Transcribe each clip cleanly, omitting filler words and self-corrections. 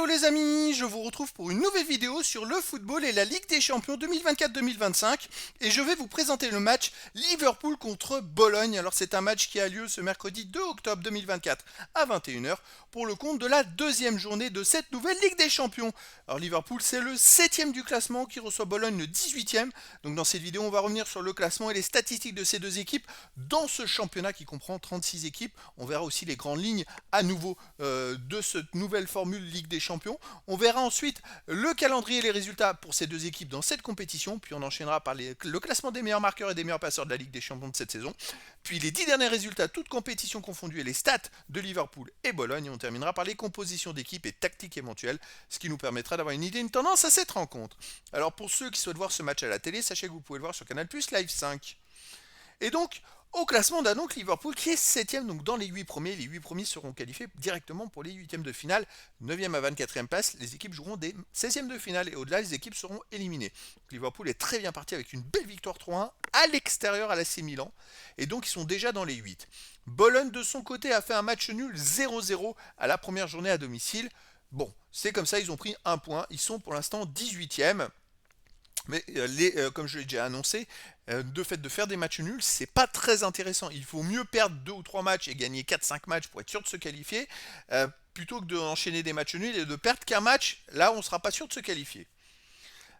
Hello les amis, je vous retrouve pour une nouvelle vidéo sur le football et la Ligue des Champions 2024-2025 et je vais vous présenter le match Liverpool contre Bologne. Alors c'est un match qui a lieu ce mercredi 2 octobre 2024 à 21h pour le compte de la deuxième journée de cette nouvelle Ligue des Champions. Alors Liverpool c'est le 7e du classement qui reçoit Bologne le 18e. Donc dans cette vidéo on va revenir sur le classement et les statistiques de ces deux équipes dans ce championnat qui comprend 36 équipes. On verra aussi les grandes lignes à nouveau de cette nouvelle formule Ligue des Champions. On verra ensuite le calendrier et les résultats pour ces deux équipes dans cette compétition, puis on enchaînera par le classement des meilleurs marqueurs et des meilleurs passeurs de la Ligue des Champions de cette saison, puis les 10 derniers résultats, toutes compétitions confondues et les stats de Liverpool et Bologne, et on terminera par les compositions d'équipes et tactiques éventuelles, ce qui nous permettra d'avoir une idée, une tendance à cette rencontre. Alors pour ceux qui souhaitent voir ce match à la télé, sachez que vous pouvez le voir sur Canal+ Live 5. Et donc, au classement, on a donc Liverpool qui est 7ème, donc dans les 8 premiers. Les 8 premiers seront qualifiés directement pour les 8e de finale. 9e à 24e place, les équipes joueront des 16e de finale et au-delà, les équipes seront éliminées. Donc, Liverpool est très bien parti avec une belle victoire 3-1 à l'extérieur à l'AC Milan. Et donc, ils sont déjà dans les 8. Bologne, de son côté, a fait un match nul 0-0 à la première journée à domicile. Bon, c'est comme ça, ils ont pris un point. Ils sont pour l'instant 18e. Mais comme je l'ai déjà annoncé, de fait de faire des matchs nuls, c'est pas très intéressant. Il faut mieux perdre 2 ou 3 matchs et gagner 4-5 matchs pour être sûr de se qualifier, plutôt que d'enchaîner des matchs nuls et de perdre qu'un match. Là, on ne sera pas sûr de se qualifier.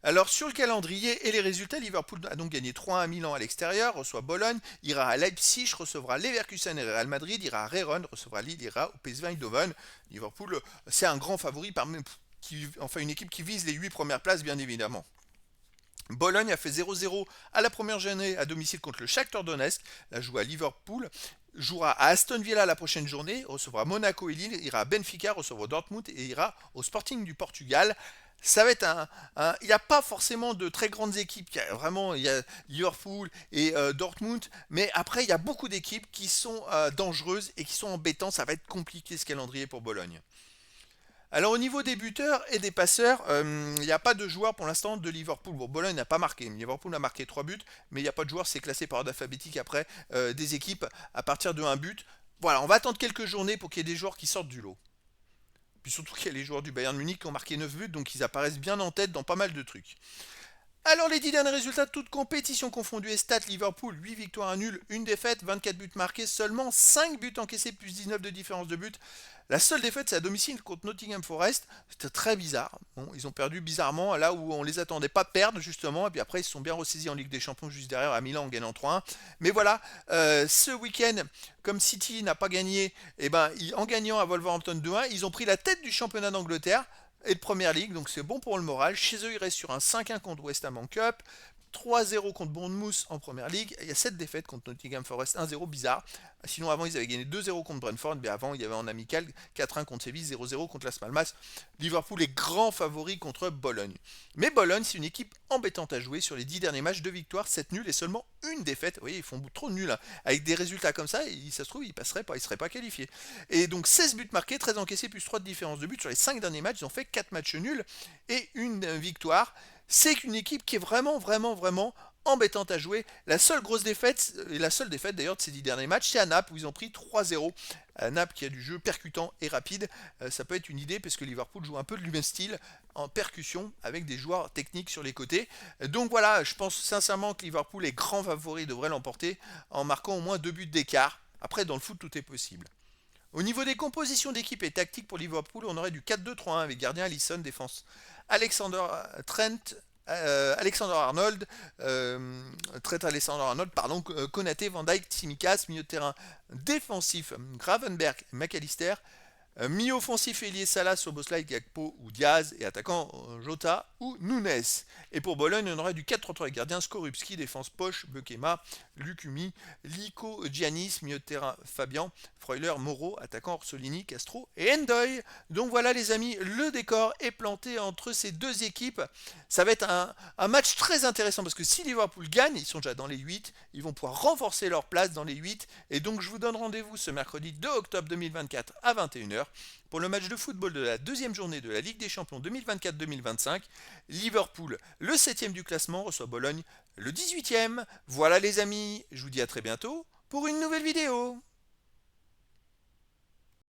Alors sur le calendrier et les résultats, Liverpool a donc gagné 3-1 à Milan à l'extérieur, reçoit Bologne, ira à Leipzig, recevra Leverkusen et Real Madrid, ira à Rérone, recevra Lille, ira au PSV Eindhoven. Liverpool, c'est un grand favori, enfin une équipe qui vise les 8 premières places bien évidemment. Bologne a fait 0-0 à la première journée à domicile contre le Shakhtar Donetsk, la joue à Liverpool, jouera à Aston Villa la prochaine journée, recevra Monaco et Lille, ira à Benfica, recevra Dortmund et ira au Sporting du Portugal. Ça va être il n'y a pas forcément de très grandes équipes, il y a Liverpool et Dortmund, mais après il y a beaucoup d'équipes qui sont dangereuses et qui sont embêtantes, ça va être compliqué ce calendrier pour Bologne. Alors au niveau des buteurs et des passeurs, il n'y a pas de joueur pour l'instant de Liverpool. Bon, Bologne n'a pas marqué. Liverpool a marqué 3 buts, mais il n'y a pas de joueur, c'est classé par ordre alphabétique après des équipes à partir de 1 but. Voilà, on va attendre quelques journées pour qu'il y ait des joueurs qui sortent du lot. Puis surtout qu'il y a les joueurs du Bayern Munich qui ont marqué 9 buts, donc ils apparaissent bien en tête dans pas mal de trucs. Alors les 10 derniers résultats, toutes compétitions confondues et stats, Liverpool, 8 victoires à nul, 1 défaite, 24 buts marqués, seulement 5 buts encaissés plus 19 de différence de but. La seule défaite c'est à domicile contre Nottingham Forest, c'était très bizarre. Bon, ils ont perdu bizarrement là où on les attendait pas perdre justement, et puis après ils se sont bien ressaisis en Ligue des Champions juste derrière à Milan en gagnant 3-1. Mais voilà, ce week-end, comme City n'a pas gagné, et en gagnant à Wolverhampton 2-1, ils ont pris la tête du championnat d'Angleterre et de Première Ligue, donc c'est bon pour le moral. Chez eux, ils restent sur un 5-1 contre West Ham en Cup, 3-0 contre Bournemouth en Première Ligue. Il y a 7 défaites contre Nottingham Forest, 1-0 bizarre. Sinon, avant, ils avaient gagné 2-0 contre Brentford, mais avant, il y avait en amical 4-1 contre Séville, 0-0 contre Las Palmas. Liverpool est grand favori contre Bologne. Mais Bologne, c'est une équipe embêtante à jouer. Sur les 10 derniers matchs, 2 victoires, 7 nuls et seulement une défaite. Vous voyez, ils font trop de nuls. Hein. Avec des résultats comme ça, ça se trouve, ils ne seraient pas qualifiés. Et donc 16 buts marqués, 13 encaissés, plus 3 de différence de but. Sur les 5 derniers matchs, ils ont fait 4 matchs nuls et une victoire. C'est une équipe qui est vraiment embêtante à jouer. La seule grosse défaite, et la seule défaite d'ailleurs de ces 10 derniers matchs, c'est à Naples où ils ont pris 3-0. Naples qui a du jeu percutant et rapide, ça peut être une idée parce que Liverpool joue un peu du même style en percussion avec des joueurs techniques sur les côtés. Donc voilà, je pense sincèrement que Liverpool est grand favori, devrait l'emporter en marquant au moins 2 buts d'écart. Après, dans le foot, tout est possible. Au niveau des compositions d'équipe et tactiques pour Liverpool, on aurait du 4-2-3-1 avec gardien Alisson, défense Alexander Trent, Alexander Arnold, Trent Alexander Arnold, pardon, Konaté, Van Dijk, Tsimikas, milieu de terrain défensif, Gravenberg, McAllister, mi-offensif ailier Salah, Szoboszlai, Gakpo ou Diaz et attaquant Jota ou Nunes. Et pour Bologne, on aurait du 4-3-3 avec gardien Skorupski, défense Poche, Bekema, Lukumi, Liko Giannis, milieu de terrain Fabian, Freuler, Moreau, attaquant Orsolini, Castro et Endoy. Donc voilà les amis, le décor est planté entre ces deux équipes. Ça va être un match très intéressant parce que si Liverpool gagne, ils sont déjà dans les 8, ils vont pouvoir renforcer leur place dans les 8. Et donc je vous donne rendez-vous ce mercredi 2 octobre 2024 à 21h pour le match de football de la deuxième journée de la Ligue des Champions 2024-2025. Liverpool, le 7e du classement, reçoit Bologne, le 18e. Voilà les amis, je vous dis à très bientôt pour une nouvelle vidéo.